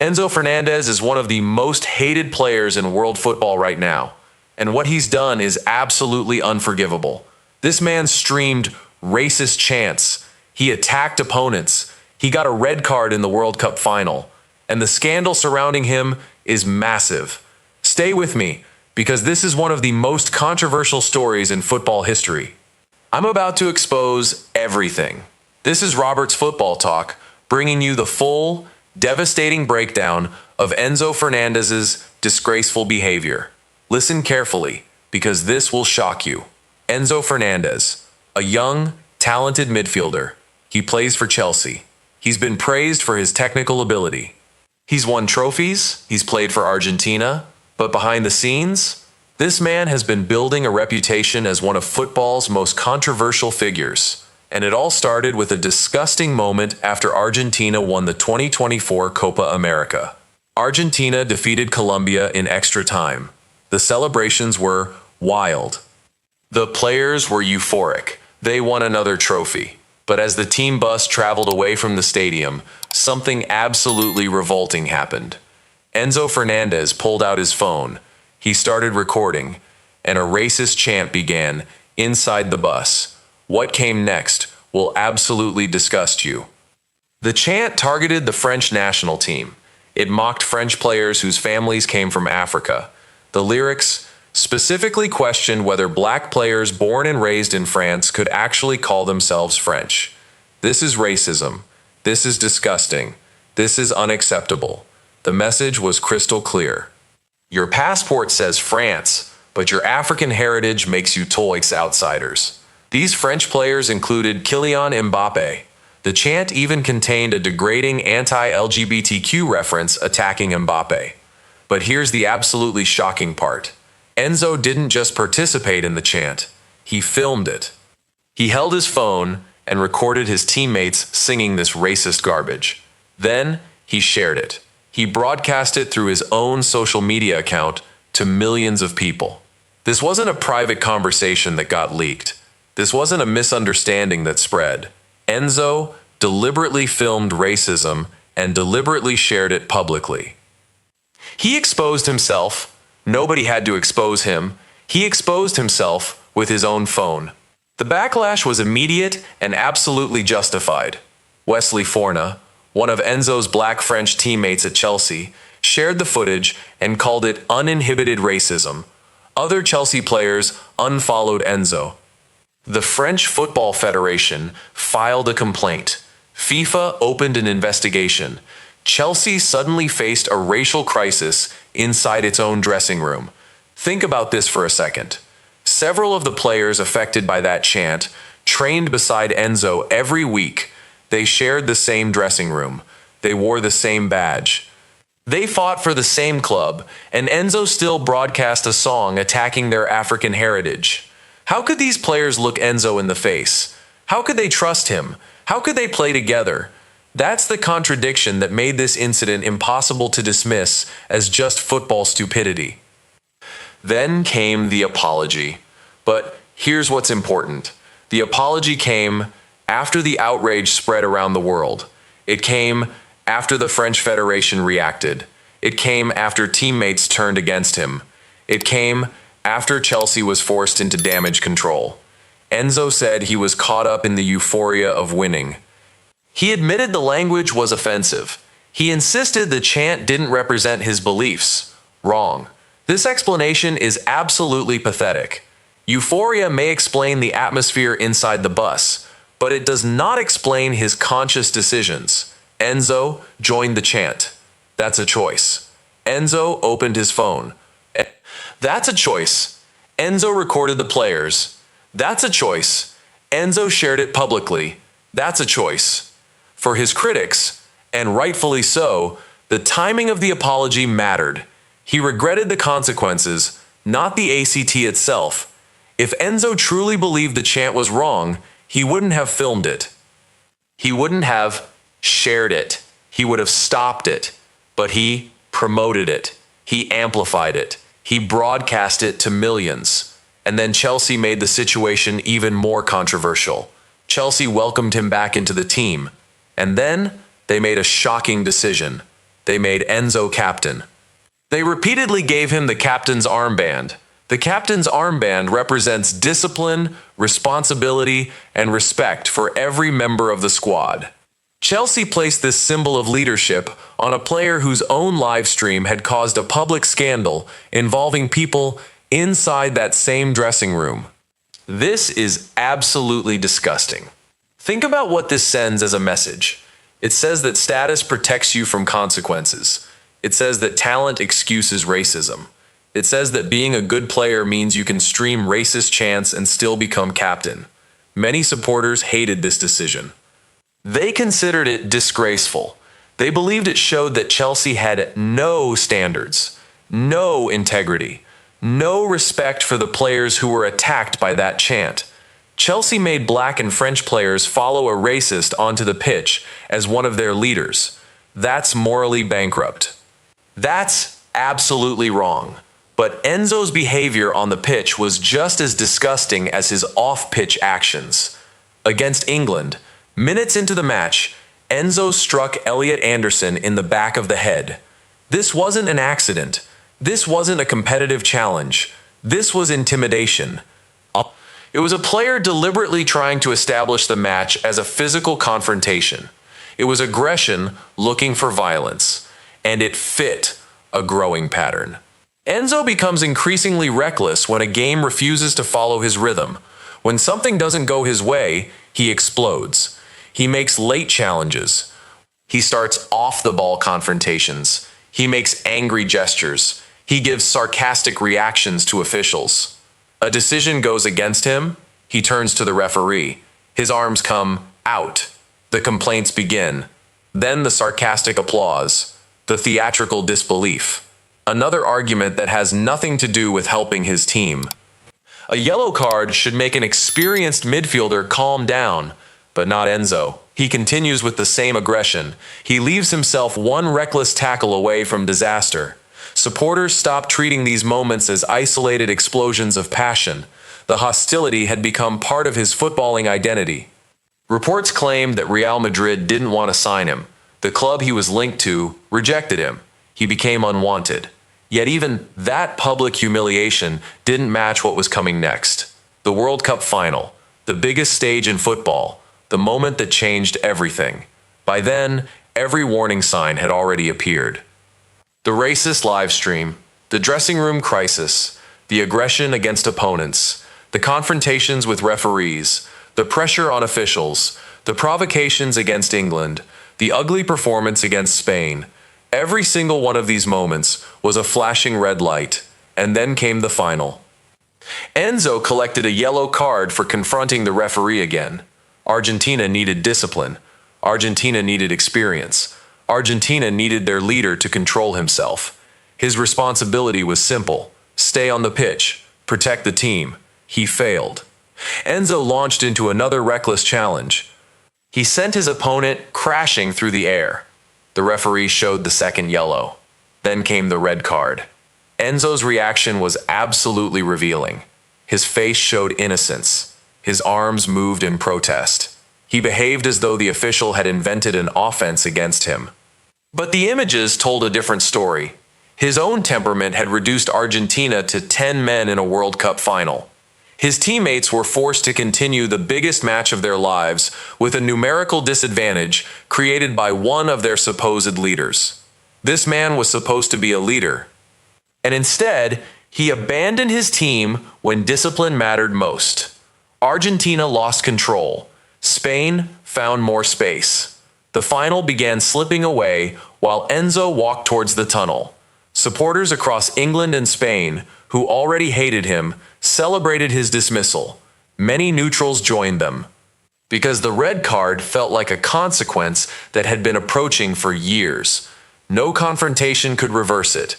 Enzo Fernandez is one of the most hated players in world football right now, and what he's done is absolutely unforgivable. This man streamed racist chants, he attacked opponents, he got a red card in the World Cup final, and the scandal surrounding him is massive. Stay with me, because this is one of the most controversial stories in football history. I'm about to expose everything. This is Robert's Football Talk, bringing you the full, devastating breakdown of Enzo Fernandez's disgraceful behavior. Listen carefully, because this will shock you. Enzo Fernandez, a young, talented midfielder. He plays for Chelsea. He's been praised for his technical ability. He's won trophies, he's played for Argentina, but behind the scenes, this man has been building a reputation as one of football's most controversial figures. And it all started with a disgusting moment after Argentina won the 2024 Copa America. Argentina defeated Colombia in extra time. The celebrations were wild. The players were euphoric. They won another trophy. But as the team bus traveled away from the stadium, something absolutely revolting happened. Enzo Fernandez pulled out his phone. He started recording, and a racist chant began inside the bus. What came next will absolutely disgust you. The chant targeted the French national team. It mocked French players whose families came from Africa. The lyrics specifically questioned whether black players born and raised in France could actually call themselves French. This is racism. This is disgusting. This is unacceptable. The message was crystal clear. Your passport says France, but your African heritage makes you toys outsiders. These French players included Kylian Mbappe. The chant even contained a degrading anti-LGBTQ reference attacking Mbappe. But here's the absolutely shocking part. Enzo didn't just participate in the chant, he filmed it. He held his phone and recorded his teammates singing this racist garbage. Then he shared it. He broadcast it through his own social media account to millions of people. This wasn't a private conversation that got leaked. This wasn't a misunderstanding that spread. Enzo deliberately filmed racism and deliberately shared it publicly. He exposed himself. Nobody had to expose him. He exposed himself with his own phone. The backlash was immediate and absolutely justified. Wesley Forna, one of Enzo's black French teammates at Chelsea, shared the footage and called it uninhibited racism. Other Chelsea players unfollowed Enzo. The French Football Federation filed a complaint. FIFA opened an investigation. Chelsea suddenly faced a racial crisis inside its own dressing room. Think about this for a second. Several of the players affected by that chant trained beside Enzo every week. They shared the same dressing room. They wore the same badge. They fought for the same club, and Enzo still broadcast a song attacking their African heritage. How could these players look Enzo in the face? How could they trust him? How could they play together? That's the contradiction that made this incident impossible to dismiss as just football stupidity. Then came the apology. But here's what's important. The apology came after the outrage spread around the world. It came after the French Federation reacted. It came after teammates turned against him. It came after Chelsea was forced into damage control. Enzo said he was caught up in the euphoria of winning. He admitted the language was offensive. He insisted the chant didn't represent his beliefs. Wrong. This explanation is absolutely pathetic. Euphoria may explain the atmosphere inside the bus, but it does not explain his conscious decisions. Enzo joined the chant. That's a choice. Enzo opened his phone. That's a choice. Enzo recorded the players. That's a choice. Enzo shared it publicly. That's a choice. For his critics, and rightfully so, the timing of the apology mattered. He regretted the consequences, not the ACT itself. If Enzo truly believed the chant was wrong, he wouldn't have filmed it. He wouldn't have shared it. He would have stopped it. But he promoted it. He amplified it. He broadcast it to millions. And then Chelsea made the situation even more controversial. Chelsea welcomed him back into the team. And then they made a shocking decision. They made Enzo captain. They repeatedly gave him the captain's armband. The captain's armband represents discipline, responsibility, and respect for every member of the squad. Chelsea placed this symbol of leadership on a player whose own live stream had caused a public scandal involving people inside that same dressing room. This is absolutely disgusting. Think about what this sends as a message. It says that status protects you from consequences. It says that talent excuses racism. It says that being a good player means you can stream racist chants and still become captain. Many supporters hated this decision. They considered it disgraceful. They believed it showed that Chelsea had no standards, no integrity, no respect for the players who were attacked by that chant. Chelsea made black and French players follow a racist onto the pitch as one of their leaders. That's morally bankrupt. That's absolutely wrong. But Enzo's behavior on the pitch was just as disgusting as his off-pitch actions. Against England, minutes into the match, Enzo struck Elliot Anderson in the back of the head. This wasn't an accident. This wasn't a competitive challenge. This was intimidation. It was a player deliberately trying to establish the match as a physical confrontation. It was aggression looking for violence. And it fit a growing pattern. Enzo becomes increasingly reckless when a game refuses to follow his rhythm. When something doesn't go his way, he explodes. He makes late challenges. He starts off-the-ball confrontations. He makes angry gestures. He gives sarcastic reactions to officials. A decision goes against him. He turns to the referee. His arms come out. The complaints begin. Then the sarcastic applause. The theatrical disbelief. Another argument that has nothing to do with helping his team. A yellow card should make an experienced midfielder calm down, but not Enzo. He continues with the same aggression. He leaves himself one reckless tackle away from disaster. Supporters stopped treating these moments as isolated explosions of passion. The hostility had become part of his footballing identity. Reports claimed that Real Madrid didn't want to sign him. The club he was linked to rejected him. He became unwanted. Yet even that public humiliation didn't match what was coming next. The World Cup final, the biggest stage in football, the moment that changed everything. By then, every warning sign had already appeared. The racist live stream, the dressing room crisis, the aggression against opponents, the confrontations with referees, the pressure on officials, the provocations against England, the ugly performance against Spain. Every single one of these moments was a flashing red light, and then came the final. Enzo collected a yellow card for confronting the referee again. Argentina needed discipline. Argentina needed experience. Argentina needed their leader to control himself. His responsibility was simple: stay on the pitch, protect the team. He failed. Enzo launched into another reckless challenge. He sent his opponent crashing through the air. The referee showed the second yellow. Then came the red card. Enzo's reaction was absolutely revealing. His face showed innocence. His arms moved in protest. He behaved as though the official had invented an offense against him. But the images told a different story. His own temperament had reduced Argentina to 10 men in a World Cup final. His teammates were forced to continue the biggest match of their lives with a numerical disadvantage created by one of their supposed leaders. This man was supposed to be a leader. And instead, he abandoned his team when discipline mattered most. Argentina lost control. Spain found more space. The final began slipping away while Enzo walked towards the tunnel. Supporters across England and Spain, who already hated him, celebrated his dismissal. Many neutrals joined them, because the red card felt like a consequence that had been approaching for years. No confrontation could reverse it.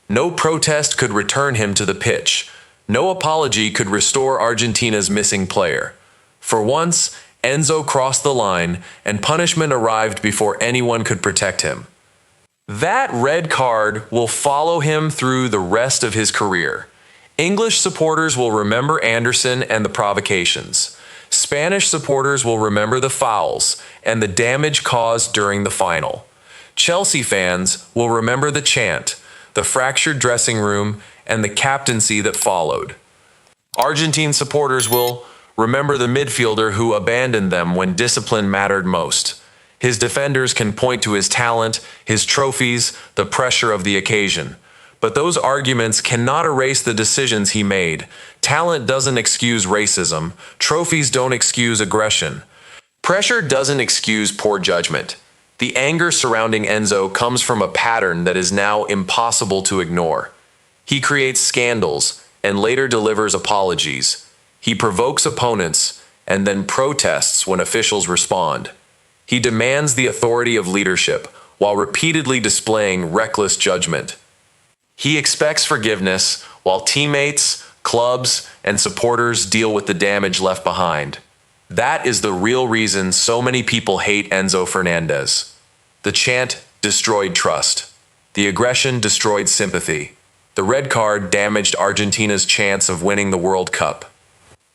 No protest could return him to the pitch. No apology could restore Argentina's missing player. For once, Enzo crossed the line, and punishment arrived before anyone could protect him. That red card will follow him through the rest of his career. English supporters will remember Anderson and the provocations. Spanish supporters will remember the fouls and the damage caused during the final. Chelsea fans will remember the chant, the fractured dressing room, and the captaincy that followed. Argentine supporters will remember the midfielder who abandoned them when discipline mattered most. His defenders can point to his talent, his trophies, the pressure of the occasion. But those arguments cannot erase the decisions he made. Talent doesn't excuse racism. Trophies don't excuse aggression. Pressure doesn't excuse poor judgment. The anger surrounding Enzo comes from a pattern that is now impossible to ignore. He creates scandals and later delivers apologies. He provokes opponents and then protests when officials respond. He demands the authority of leadership while repeatedly displaying reckless judgment. He expects forgiveness while teammates, clubs, and supporters deal with the damage left behind. That is the real reason so many people hate Enzo Fernandez. The chant destroyed trust. The aggression destroyed sympathy. The red card damaged Argentina's chance of winning the World Cup.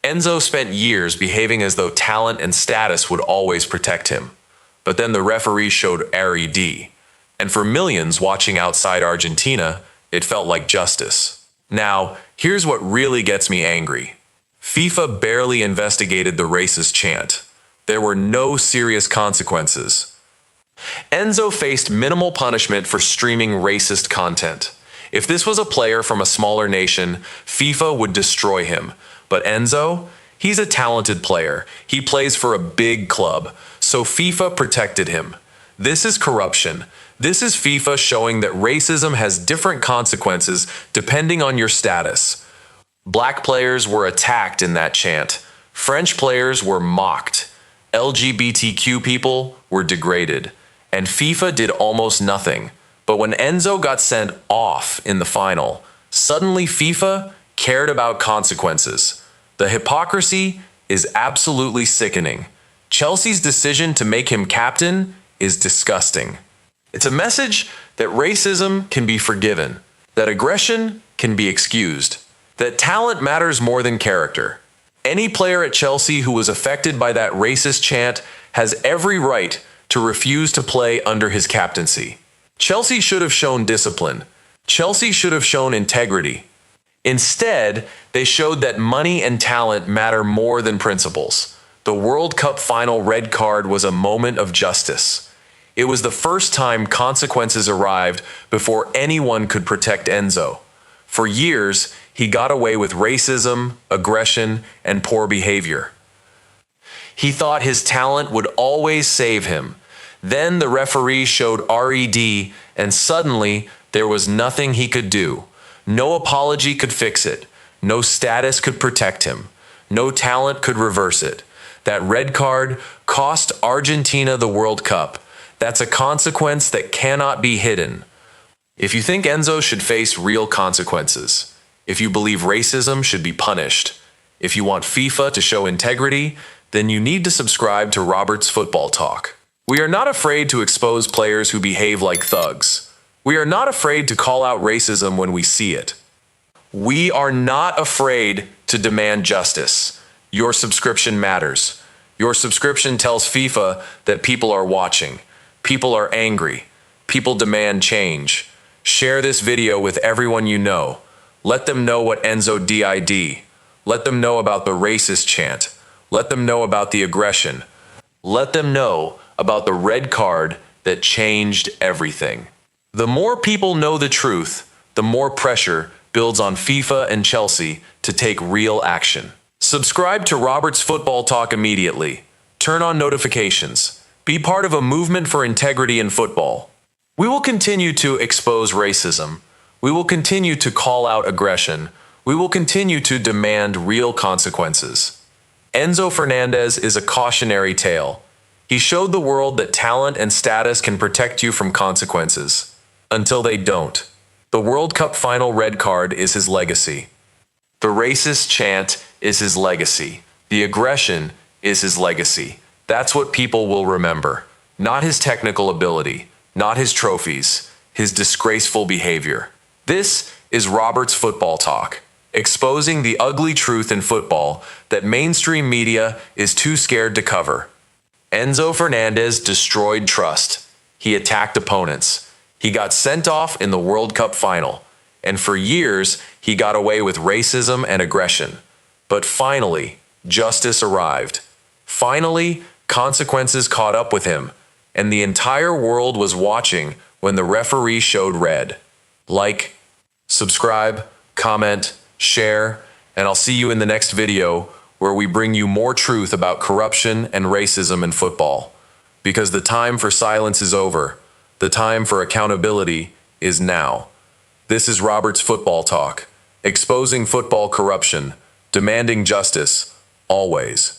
Enzo spent years behaving as though talent and status would always protect him. But then the referee showed RED. And for millions watching outside Argentina, it felt like justice. Now, here's what really gets me angry. FIFA barely investigated the racist chant. There were no serious consequences. Enzo faced minimal punishment for streaming racist content. If this was a player from a smaller nation, FIFA would destroy him. But Enzo? He's a talented player. He plays for a big club, so FIFA protected him. This is corruption. This is FIFA showing that racism has different consequences depending on your status. Black players were attacked in that chant. French players were mocked. LGBTQ people were degraded. And FIFA did almost nothing. But when Enzo got sent off in the final, suddenly FIFA cared about consequences. The hypocrisy is absolutely sickening. Chelsea's decision to make him captain is disgusting. It's a message that racism can be forgiven, that aggression can be excused, that talent matters more than character. Any player at Chelsea who was affected by that racist chant has every right to refuse to play under his captaincy. Chelsea should have shown discipline. Chelsea should have shown integrity. Instead, they showed that money and talent matter more than principles. The World Cup final red card was a moment of justice. It was the first time consequences arrived before anyone could protect Enzo. For years, he got away with racism, aggression, and poor behavior. He thought his talent would always save him. Then the referee showed RED, and suddenly there was nothing he could do. No apology could fix it. No status could protect him. No talent could reverse it. That red card cost Argentina the World Cup. That's a consequence that cannot be hidden. If you think Enzo should face real consequences, if you believe racism should be punished, if you want FIFA to show integrity, then you need to subscribe to Robert's Football Talk. We are not afraid to expose players who behave like thugs. We are not afraid to call out racism when we see it. We are not afraid to demand justice. Your subscription matters. Your subscription tells FIFA that people are watching. People are angry. People demand change. Share this video with everyone you know. Let them know what Enzo did. Let them know about the racist chant. Let them know about the aggression. Let them know about the red card that changed everything. The more people know the truth, the more pressure builds on FIFA and Chelsea to take real action. Subscribe to Robert's Football Talk immediately. Turn on notifications. Be part of a movement for integrity in football. We will continue to expose racism. We will continue to call out aggression. We will continue to demand real consequences. Enzo Fernandez is a cautionary tale. He showed the world that talent and status can protect you from consequences. Until they don't. The World Cup final red card is his legacy. The racist chant is his legacy. The aggression is his legacy. That's what people will remember. Not his technical ability, not his trophies, his disgraceful behavior. This is Robert's Football Talk, exposing the ugly truth in football that mainstream media is too scared to cover. Enzo Fernandez destroyed trust. He attacked opponents. He got sent off in the World Cup final. And for years, he got away with racism and aggression. But finally, justice arrived. Finally, consequences caught up with him, and the entire world was watching when the referee showed red. Like, subscribe, comment, share, and I'll see you in the next video where we bring you more truth about corruption and racism in football. Because the time for silence is over. The time for accountability is now. This is Robert's Football Talk, exposing football corruption, demanding justice, always.